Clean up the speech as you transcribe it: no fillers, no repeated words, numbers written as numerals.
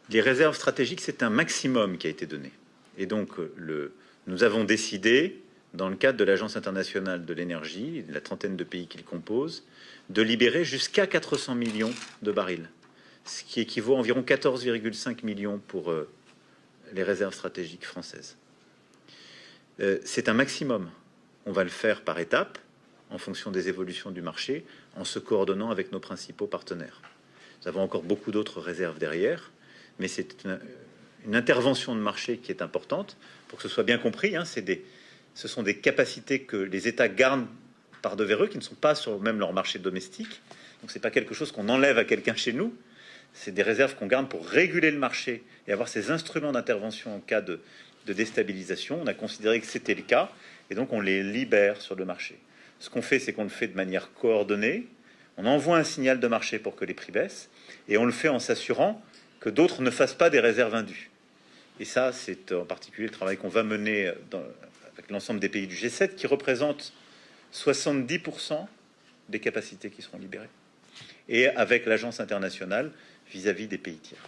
Les réserves stratégiques, c'est un maximum qui a été donné. Et donc, nous avons décidé, dans le cadre de l'Agence internationale de l'énergie, la trentaine de pays qui le composent, de libérer jusqu'à 400 millions de barils, ce qui équivaut à environ 14,5 millions pour les réserves stratégiques françaises. C'est un maximum. On va le faire par étapes, en fonction des évolutions du marché, en se coordonnant avec nos principaux partenaires. Nous avons encore beaucoup d'autres réserves derrière, mais c'est une intervention de marché qui est importante. Pour que ce soit bien compris, hein, ce sont des capacités que les États gardent par devers eux, qui ne sont pas sur même leur marché domestique. Donc ce n'est pas quelque chose qu'on enlève à quelqu'un chez nous. C'est des réserves qu'on garde pour réguler le marché et avoir ces instruments d'intervention en cas de déstabilisation. On a considéré que c'était le cas, et donc on les libère sur le marché. Ce qu'on fait, c'est qu'on le fait de manière coordonnée. On envoie un signal de marché pour que les prix baissent, et on le fait en s'assurant que d'autres ne fassent pas des réserves indues. Et ça, c'est en particulier le travail qu'on va mener avec l'ensemble des pays du G7, qui représentent 70% des capacités qui seront libérées, et avec l'agence internationale vis-à-vis des pays tiers.